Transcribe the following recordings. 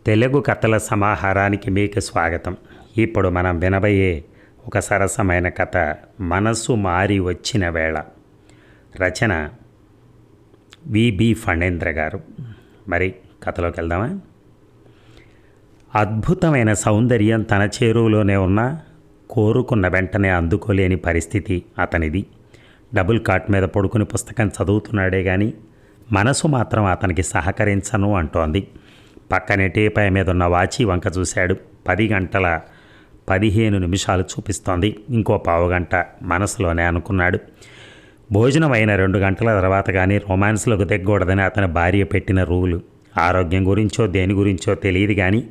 తెలుగు కథల సమాహారానికి మీకు స్వాగతం. ఇప్పుడు మనం వినబోయే ఒక సరసమైన కథ మనసు మారి వచ్చిన వేళ. రచన విబి ఫణేంద్ర గారు. మరి కథలోకి వెళ్దామా? అద్భుతమైన సౌందర్యం తన చేరువలోనే ఉన్న కోరుకున్న వెంటనే అందుకోలేని పరిస్థితి అతనిది. డబుల్ కాట్ మీద పడుకుని పుస్తకం చదువుతున్నాడే కానీ మనసు మాత్రం అతనికి సహకరించను అంటోంది. పక్కనే టీపాయ్ మీద ఉన్న వాచి వంక చూశాడు. 10 గంటల 15 నిమిషాలు చూపిస్తోంది. ఇంకో పావుగంట మనసులోనే అనుకున్నాడు. భోజనం అయిన 2 గంటల తర్వాత కానీ రొమాన్స్లకు దిగకూడదని అతని భార్య పెట్టిన రూలు. ఆరోగ్యం గురించో దేని గురించో తెలియదు కానీ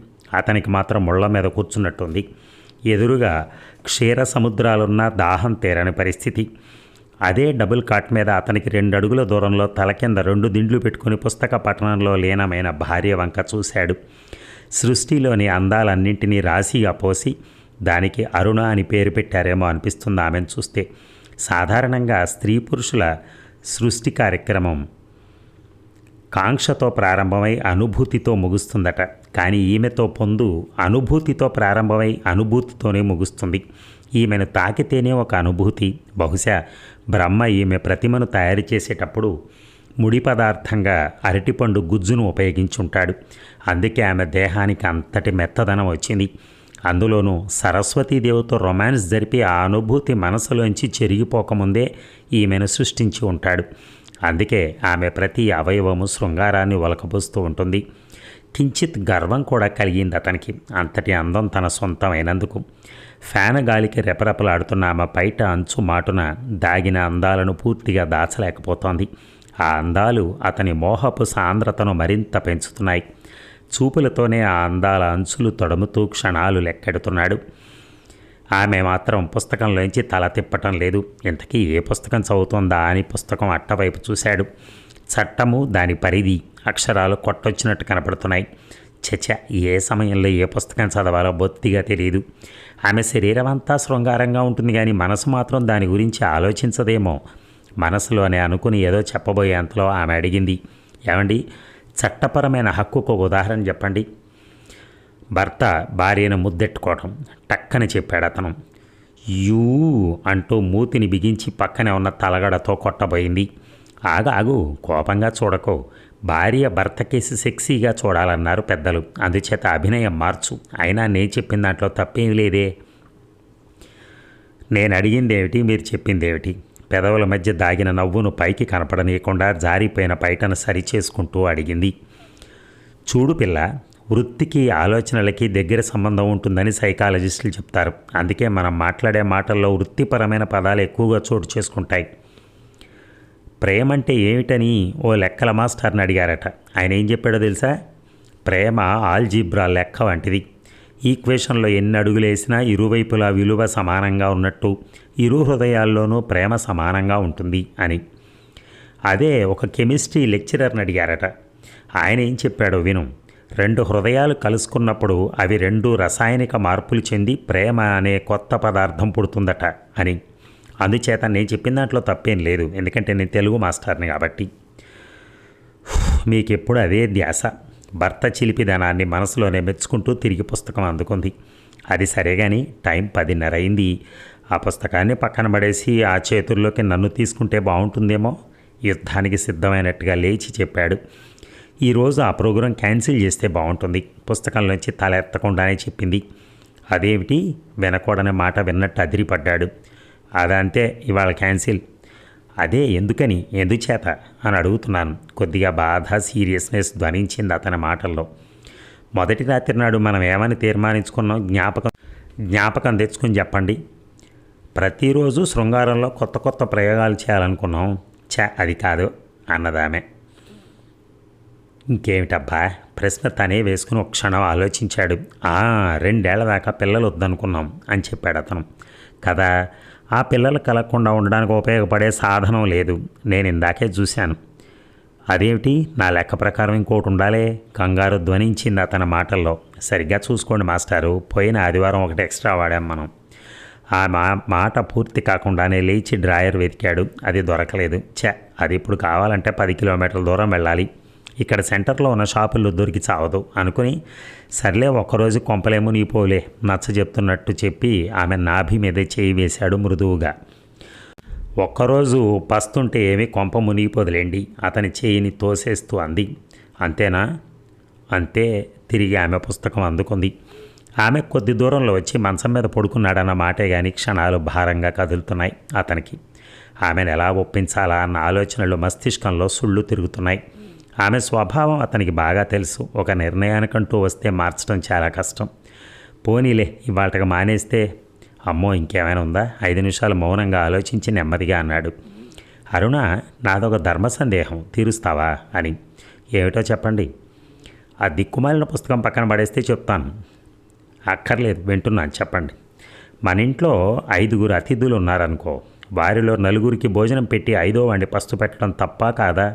అతనికి మాత్రం ముళ్ళ మీద కూర్చున్నట్టుంది. ఎదురుగా క్షీర సముద్రాలున్న దాహం తీరని పరిస్థితి. అదే డబుల్ కాట్ మీద అతనికి 2 అడుగుల దూరంలో తల కింద 2 దిండ్లు పెట్టుకుని పుస్తక పఠనంలో లీనమైన భార్య వంక చూశాడు. సృష్టిలోని అందాలన్నింటినీ రాశిగా పోసి దానికి అరుణ అని పేరు పెట్టారేమో అనిపిస్తుంది ఆమెను చూస్తే. సాధారణంగా స్త్రీ పురుషుల సృష్టి కార్యక్రమం కాంక్షతో ప్రారంభమై అనుభూతితో ముగుస్తుందట. కానీ ఈమెతో పొందు అనుభూతితో ప్రారంభమై అనుభూతితోనే ముగుస్తుంది. ఈమెను తాకితేనే ఒక అనుభూతి. బహుశా బ్రహ్మ ఈమె ప్రతిమను తయారు చేసేటప్పుడు ముడి పదార్థంగా అరటిపండు గుజ్జును ఉపయోగించుంటాడు. అందుకే ఆమె దేహానికి అంతటి మెత్తదనం వచ్చింది. అందులోనూ సరస్వతీదేవితో రొమాన్స్ జరిపి ఆ అనుభూతి మనసులోంచి చెరిగిపోకముందే ఈమెను సృష్టించి ఉంటాడు. అందుకే ఆమె ప్రతి అవయవము శృంగారాన్ని ఒలకబోస్తూ ఉంటుంది. కించిత్ గర్వం కూడా కలిగింది అతనికి, అంతటి అందం తన సొంతమైనందుకు. ఫ్యాన్ గాలికి రెపరెపలాడుతున్న ఆమె పైట అంచు మాటున దాగిన అందాలను పూర్తిగా దాచలేకపోతోంది. ఆ అందాలు అతని మోహపు సాంద్రతను మరింత పెంచుతున్నాయి. చూపులతోనే ఆ అందాల అంచులు తొడముతూ క్షణాలు లెక్కెడుతున్నాడు. ఆమె మాత్రం పుస్తకంలోంచి తల తిప్పటం లేదు. ఇంతకీ ఏ పుస్తకం చదువుతోందా అని పుస్తకం అట్టవైపు చూశాడు. చట్టము, దాని పరిధి, అక్షరాలు కొట్టొచ్చినట్టు కనపడుతున్నాయి. చచ, ఏ సమయంలో ఏ పుస్తకం చదవాలో బొత్తిగా తెలియదు. ఆమె శరీరం అంతా శృంగారంగా ఉంటుంది కానీ మనసు మాత్రం దాని గురించి ఆలోచించదేమో. మనసులోనే అనుకుని ఏదో చెప్పబోయేంతలో ఆమె అడిగింది, ఏమండి, చట్టపరమైన హక్కుకు ఒక ఉదాహరణ చెప్పండి. భర్త భార్యను ముద్దెట్టుకోవటం టక్కని చెప్పాడు అతను. యూ అంటూ మూతిని బిగించి పక్కనే ఉన్న తలగడతో కొట్టబోయింది. ఆగు, కోపంగా చూడకో. భార్య భర్త కేసి సెక్సీగా చూడాలన్నారు పెద్దలు. అందుచేత అభినయం మార్చు. అయినా నేను చెప్పిన దాంట్లో తప్పేం లేదే. నేను అడిగిందేమిటి, మీరు చెప్పిందేమిటి? పెదవుల మధ్య దాగిన నవ్వును పైకి కనపడనీయకుండా జారిపోయిన పైటను సరిచేసుకుంటూ అడిగింది. చూడు పిల్ల, వృత్తికి ఆలోచనలకి దగ్గర సంబంధం ఉంటుందని సైకాలజిస్టులు చెప్తారు. అందుకే మనం మాట్లాడే మాటల్లో వృత్తిపరమైన పదాలు ఎక్కువగా చోటు చేసుకుంటాయి. ప్రేమంటే ఏమిటని ఓ లెక్కల మాస్టర్ని అడిగారట. ఆయన ఏం చెప్పాడో తెలుసా? ప్రేమ ఆల్జీబ్రా లెక్క వంటిది. ఈక్వేషన్లో ఎన్ని అడుగులేసినా ఇరువైపులా విలువ సమానంగా ఉన్నట్టు ఇరు హృదయాల్లోనూ ప్రేమ సమానంగా ఉంటుంది అని. అదే ఒక కెమిస్ట్రీ లెక్చరర్ని అడిగారట. ఆయన ఏం చెప్పాడో విను. 2 హృదయాలు కలుసుకున్నప్పుడు అవి 2 రసాయనిక మార్పులు చెంది ప్రేమ అనే కొత్త పదార్థం పుడుతుందట అని. అందుచేత నేను చెప్పిన దాంట్లో తప్పేం లేదు, ఎందుకంటే నేను తెలుగు మాస్టర్ని కాబట్టి. మీకెప్పుడు అదే ధ్యాస. భర్త చిలిపిదనాన్ని మనసులోనే మెచ్చుకుంటూ తిరిగి పుస్తకం అందుకుంది. అది సరే కానీ టైం 10:30 అయింది. ఆ పుస్తకాన్ని పక్కన పడేసి ఆ చేతుల్లోకి నన్ను తీసుకుంటే బాగుంటుందేమో. యుద్ధానికి సిద్ధమైనట్టుగా లేచి చెప్పాడు. ఈరోజు ఆ ప్రోగ్రాం క్యాన్సిల్ చేస్తే బాగుంటుంది, పుస్తకంలోంచి తల ఎత్తకుండానే చెప్పింది. అదేమిటి? వినకూడని మాట విన్నట్టు అదిరిపడ్డాడు. అదంతే, ఇవాళ క్యాన్సిల్. అదే ఎందుకని, ఎందుచేత అని అడుగుతున్నాను. కొద్దిగా బాధ, సీరియస్నెస్ ధ్వనించింది అతని మాటల్లో. మొదటి రాత్రి నాడు మనం ఏమని తీర్మానించుకున్నాం? జ్ఞాపకం తెచ్చుకుని చెప్పండి. ప్రతిరోజు శృంగారంలో కొత్త కొత్త ప్రయోగాలు చేయాలనుకున్నాం. అది కాదు అన్నదామె. ఇంకేమిటబ్బా? ప్రశ్న తనే వేసుకుని ఒక క్షణం ఆలోచించాడు. 2 ఏళ్ల దాకా పిల్లలు వద్దనుకున్నాం అని చెప్పాడు అతను. కదా, ఆ పిల్లలు కలగకుండా ఉండడానికి ఉపయోగపడే సాధనం లేదు. నేను ఇందాకే చూశాను. అదేమిటి? నా లెక్క ప్రకారం ఇంకోటి ఉండాలే. కంగారు ధ్వనించింది అతని మాటల్లో. సరిగ్గా చూసుకోండి మాస్టారు, పోయిన ఆదివారం ఒకటి ఎక్స్ట్రా వాడాం మనం. ఆ మాట పూర్తి కాకుండానే లేచి డ్రాయర్ వెతికాడు. అది దొరకలేదు. అది ఇప్పుడు కావాలంటే 10 కిలోమీటర్ల దూరం వెళ్ళాలి. ఇక్కడ సెంటర్లో ఉన్న షాపుల్లో దొరికి చావదు అనుకుని సర్లే ఒక్కరోజు కొంపలేమో నీ పోలే నచ్చ చెప్తున్నట్టు చెప్పి ఆమె నాభి మీద చేయి వేశాడు మృదువుగా. ఒక్కరోజు పస్తుంటే ఏమీ కొంప మునిగిపోదులేండి అతని చేయిని తోసేస్తూ అంది. అంతేనా? అంతే. తిరిగి ఆమె పుస్తకం అందుకుంది. ఆమె కొద్ది దూరంలో వచ్చి మంచం మీద పడుకున్నాడన్న మాటే కానీ క్షణాలు భారంగా కదులుతున్నాయి అతనికి. ఆమెను ఎలా ఒప్పించాలా అన్న ఆలోచనలు మస్తిష్కంలో సుళ్ళు తిరుగుతున్నాయి. ఆమె స్వభావం అతనికి బాగా తెలుసు. ఒక నిర్ణయానికంటూ వస్తే మార్చడం చాలా కష్టం. పోనీలే ఇవాళకి మానేస్తే. అమ్మో ఇంకేమైనా ఉందా? 5 నిమిషాలు మౌనంగా ఆలోచించి నెమ్మదిగా అన్నాడు. అరుణ, నాదొక ధర్మ సందేహం తీరుస్తావా అని. ఏమిటో చెప్పండి. ఆ దిక్కుమాలిన పుస్తకం పక్కన పడేస్తే చెప్తాను. అక్కర్లేదు, వింటున్నాను, చెప్పండి. మన ఇంట్లో 5 అతిథులు ఉన్నారనుకో. వారిలో 4 భోజనం పెట్టి 5వ వాడిని పస్తు పెట్టడం తప్పా కాదా?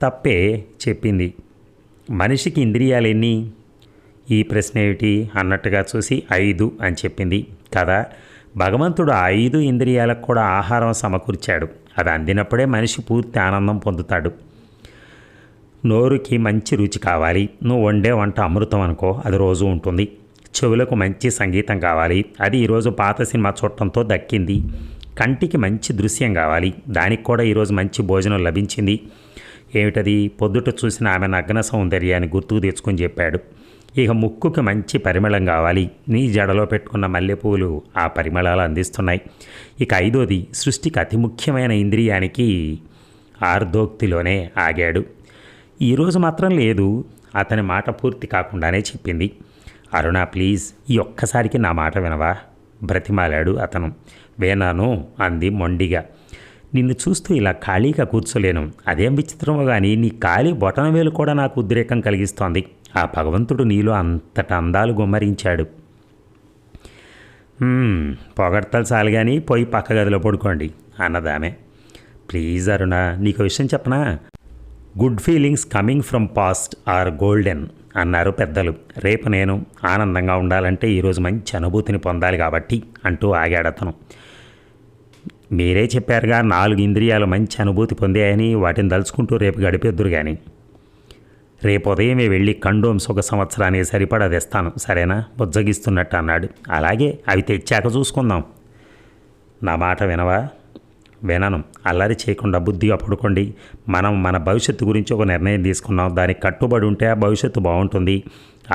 తప్పే చెప్పింది. మనిషికి ఇంద్రియాలు ఎన్ని? ఈ ప్రశ్న ఏమిటి అన్నట్టుగా చూసి 5 అని చెప్పింది కదా. భగవంతుడు 5 ఇంద్రియాలకు కూడా ఆహారం సమకూర్చాడు. అది అందినప్పుడే మనిషి పూర్తి ఆనందం పొందుతాడు. నోరుకి మంచి రుచి కావాలి. నువ్వు వండే వంట అమృతం అనుకో, అది రోజు ఉంటుంది. చెవులకు మంచి సంగీతం కావాలి. అది ఈరోజు పాత సినిమా చూడటంతో దక్కింది. కంటికి మంచి దృశ్యం కావాలి. దానికి కూడా ఈరోజు మంచి భోజనం లభించింది. ఏమిటది? పొద్దుట చూసిన ఆమె నగ్న సౌందర్యాన్ని గుర్తుకు తెచ్చుకొని చెప్పాడు. ఇక ముక్కుకి మంచి పరిమళం కావాలి. నీ జడలో పెట్టుకున్న మల్లెపూలు ఆ పరిమళాలు అందిస్తున్నాయి. ఇక 5వది సృష్టికి అతి ముఖ్యమైన ఇంద్రియానికి ఆర్ధోక్తిలోనే ఆగాడు. ఈరోజు మాత్రం లేదు. అతని మాట పూర్తి కాకుండానే చెప్పింది. అరుణ ప్లీజ్, ఈ ఒక్కసారికి నా మాట వినవా? బ్రతిమాలాడు అతను. వేనాను అంది మొండిగా. నిన్ను చూస్తూ ఇలా ఖాళీగా కూర్చోలేను. అదేం విచిత్రమో కానీ నీ ఖాళీ బొటనవేలు కూడా నాకు ఉద్రేకం కలిగిస్తోంది. ఆ భగవంతుడు నీలో అంతట అందాలు గుమ్మరించాడు. పొగడ్తలు చాలు కానీ పోయి పక్క గదిలో పడుకోండి అన్నదామె. ప్లీజ్ అరుణ, నీకు విషయం చెప్పనా? Good feelings coming from past are golden అన్నారు పెద్దలు. రేపు నేను ఆనందంగా ఉండాలంటే ఈరోజు మంచి అనుభూతిని పొందాలి కాబట్టి అంటూ ఆగాడతను. మీరే చెప్పారుగా 4 ఇంద్రియాలు మంచి అనుభూతి పొందాయని. వాటిని దలుచుకుంటూ రేపు గడిపేద్దురు కానీ. రేపు ఉదయమే వెళ్ళి కండోమ్స్ 1 సంవత్సరానికి సరిపడా తెస్తాను, సరేనా? బుజ్జగిస్తున్నట్టు అన్నాడు. అలాగే, అవి తెచ్చాక చూసుకుందాం. నా మాట వినవా? వినను. అల్లరి చేయకుండా బుద్ధిగా పడుకోండి. మనం మన భవిష్యత్తు గురించి ఒక నిర్ణయం తీసుకున్నాం. దానికి కట్టుబడి ఉంటే ఆ భవిష్యత్తు బాగుంటుంది.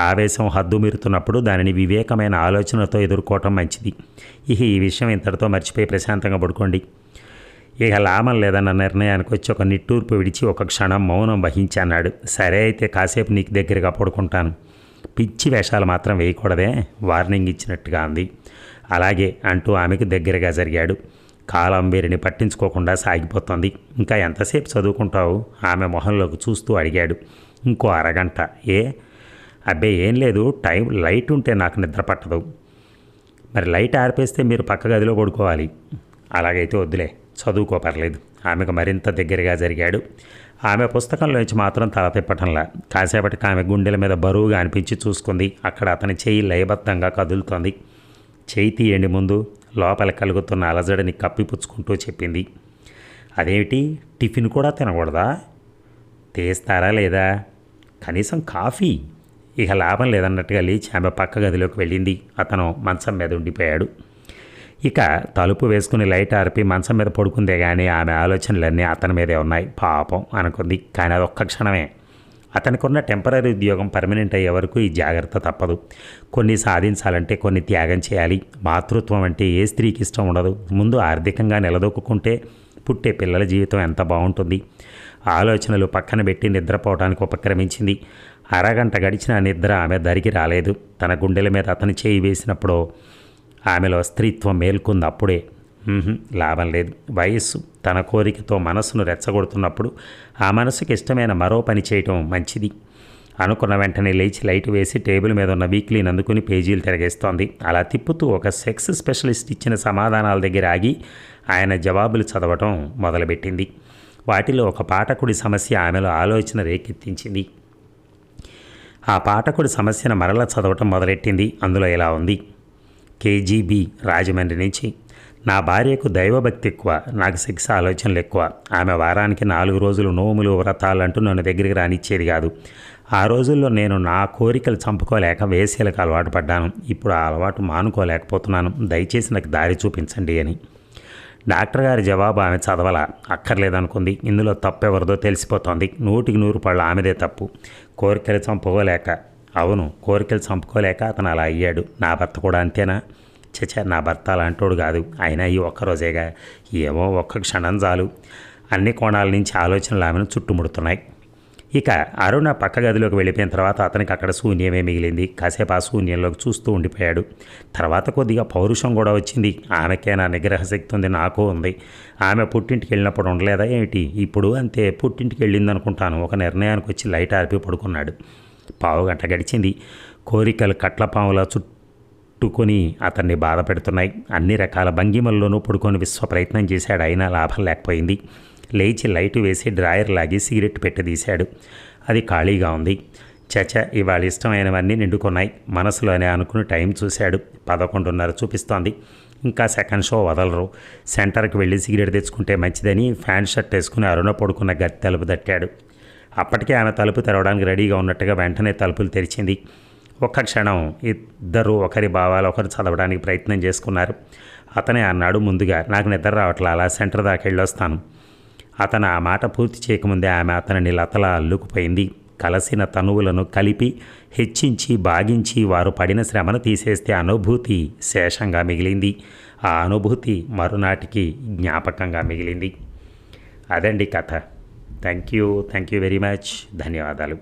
ఆవేశం హద్దు మీరుతున్నప్పుడు దానిని వివేకమైన ఆలోచనతో ఎదుర్కోవటం మంచిది. ఇక ఈ విషయం ఇంతటితో మర్చిపోయి ప్రశాంతంగా పడుకోండి. ఇక లాభం లేదన్న నిర్ణయానికి వచ్చి ఒక నిట్టూర్పు విడిచి ఒక క్షణం మౌనం వహించి అన్నాడు. సరే అయితే కాసేపు నీకు దగ్గరగా పడుకుంటాను. పిచ్చి వేషాలు మాత్రం వేయకూడదే, వార్నింగ్ ఇచ్చినట్టుగా అంది. అలాగే అంటూ ఆమెకు దగ్గరగా జరిగాడు. కాలం వీరిని పట్టించుకోకుండా సాగిపోతుంది. ఇంకా ఎంతసేపు చదువుకుంటావు? ఆమె మొహంలోకి చూస్తూ అడిగాడు. ఇంకో అరగంట. ఏ? అబ్బే ఏం లేదు, లైట్ ఉంటే నాకు నిద్ర పట్టదు. మరి లైట్ ఆర్పేస్తే మీరు పక్క గదిలో పడుకోవాలి. అలాగైతే వద్దులే, చదువుకో పర్లేదు. ఆమెకు మరింత దగ్గరగా జరిగాడు. ఆమె పుస్తకంలోంచి మాత్రం తల తిప్పటంలా. కాసేపటికి ఆమె గుండెల మీద బరువుగా అనిపించి చూసుకుంది. అక్కడ అతని చేయి లయబద్ధంగా కదులుతోంది. చేయి తీయండి ముందు, లోపల కలుగుతున్న అలజడిని కప్పిపుచ్చుకుంటూ చెప్పింది. అదేమిటి, టిఫిన్ కూడా తినకూడదా? తీస్తారా లేదా? కనీసం కాఫీ. ఇక లాభం లేదన్నట్టుగా లేచి ఆమె పక్క గదిలోకి వెళ్ళింది. అతను మంచం మీద ఉండిపోయాడు. ఇక తలుపు వేసుకుని లైట్ ఆర్పి మంచం మీద పడుకుందే కానీ ఆమె ఆలోచనలన్నీ అతని మీదే ఉన్నాయి. పాపం అనుకుంది. కానీ అది ఒక్క క్షణమే. అతనికున్న టెంపరీ ఉద్యోగం పర్మనెంట్ అయ్యే వరకు ఈ జాగ్రత్త తప్పదు. కొన్ని సాధించాలంటే కొన్ని త్యాగం చేయాలి. మాతృత్వం అంటే ఏ స్త్రీకి ఇష్టం ఉండదు. ముందు ఆర్థికంగా నిలదొక్కుంటే పుట్టే పిల్లల జీవితం ఎంత బాగుంటుంది. ఆలోచనలు పక్కన పెట్టి నిద్రపోవడానికి ఉపక్రమించింది. అరగంట గడిచిన నిద్ర ఆమె దరికి రాలేదు. తన గుండెల మీద అతను చేయి వేసినప్పుడు ఆమెలో స్త్రీత్వం మేల్కొంది. అప్పుడే లాభం లేదు. వయస్సు తన కోరికతో మనసును రెచ్చగొడుతున్నప్పుడు ఆ మనసుకి ఇష్టమైన మరో పని చేయటం మంచిది. అనుకున్న వెంటనే లేచి లైట్ వేసి టేబుల్ మీద ఉన్న వీక్లీని అందుకుని పేజీలు తిరగేస్తోంది. అలా తిప్పుతూ ఒక సెక్స్ స్పెషలిస్ట్ ఇచ్చిన సమాధానాల దగ్గర ఆగి ఆయన జవాబులు చదవటం మొదలుపెట్టింది. వాటిలో ఒక పాఠకుడి సమస్య ఆమెలో ఆలోచన రేకెత్తించింది. ఆ పాఠకుడి సమస్యను మరల చదవటం మొదలెట్టింది. అందులో ఇలా ఉంది. కేజీబీ రాజమండ్రి నుంచి నా భార్యకు దైవభక్తి ఎక్కువ, నాకు శిక్ష ఆలోచనలు ఎక్కువ. ఆమె వారానికి 4 రోజులు నోములు వ్రతాలంటూ నన్ను దగ్గరికి రానిచ్చేది కాదు. ఆ రోజుల్లో నేను నా కోరికలు చంపుకోలేక వేశ్యలకు అలవాటు పడ్డాను. ఇప్పుడు ఆ అలవాటు మానుకోలేకపోతున్నాను. దయచేసి నాకు దారి చూపించండి అని. డాక్టర్ గారి జవాబు ఆమె చదవాల, అక్కర్లేదనుకుంది. ఇందులో తప్పెవరిదో తెలిసిపోతోంది. 100% ఆమెదే తప్పు. కోరికలు చంపుకోలేక, అవును, కోరికలు చంపుకోలేక అతను అలా అయ్యాడు. నా భర్త కూడా అంతేనా? చచ్చా, నా భర్త అలాంటోడు కాదు. అయినా ఈ ఒక్కరోజేగా, ఏమో ఒక్క క్షణం చాలు. అన్ని కోణాల నుంచి ఆలోచనలు ఆమెను చుట్టుముడుతున్నాయి. ఇక అరుణ పక్క గదిలోకి వెళ్ళిపోయిన తర్వాత అతనికి అక్కడ శూన్యమే మిగిలింది. కాసేపు ఆ శూన్యంలోకి చూస్తూ ఉండిపోయాడు. తర్వాత కొద్దిగా పౌరుషం కూడా వచ్చింది. ఆమెకేనా నిగ్రహ శక్తి ఉంది, నాకు ఉంది. ఆమె పుట్టింటికి వెళ్ళినప్పుడు ఉండలేదా ఏమిటి? ఇప్పుడు అంతే, పుట్టింటికి వెళ్ళింది అనుకుంటాను. ఒక నిర్ణయానికి వచ్చి లైట్ ఆర్పి పడుకున్నాడు. పావుగంట గడిచింది. కోరికలు కట్లపాములా చుట్టుకొని అతన్ని బాధ పెడుతున్నాయి. అన్ని రకాల భంగిమల్లోనూ పడుకొని విశ్వ ప్రయత్నం చేశాడు. అయినా లాభం లేకపోయింది. లేచి లైటు వేసి డ్రాయర్ లాగి సిగరెట్ పెట్టి తీశాడు. అది ఖాళీగా ఉంది. చచ, ఇవాళ ఇష్టమైనవన్నీ నిండుకున్నాయి. మనసులోనే అనుకుని టైం చూశాడు. 11:30 చూపిస్తోంది. ఇంకా సెకండ్ షో వదలరు. సెంటర్కి వెళ్ళి సిగరెట్ తెచ్చుకుంటే మంచిదని ప్యాంట్ షర్ట్ వేసుకుని అరుణ పడుకున్న గది తలుపు తట్టాడు. అప్పటికే ఆమె తలుపు తెరవడానికి రెడీగా ఉన్నట్టుగా వెంటనే తలుపులు తెరిచింది. ఒక్క క్షణం ఇద్దరు ఒకరి భావాలు ఒకరు చదవడానికి ప్రయత్నం చేసుకున్నారు. అతనే అన్నాడు ముందుగా, నాకు నిద్ర రావట్లా, అలా సెంటర్ దాకా వెళ్ళొస్తాను. అతను ఆ మాట పూర్తి చేయకముందే ఆమె అతనిని లతలా అల్లుకుపోయింది. కలసిన తనువులను కలిపి హెచ్చించి బాగించి వారు పడిన శ్రమను తీసేస్తే అనుభూతి శేషంగా మిగిలింది. ఆ అనుభూతి మరునాటికి జ్ఞాపకంగా మిగిలింది. అదండి కథ. Thank you very much. ధన్యవాదాలు.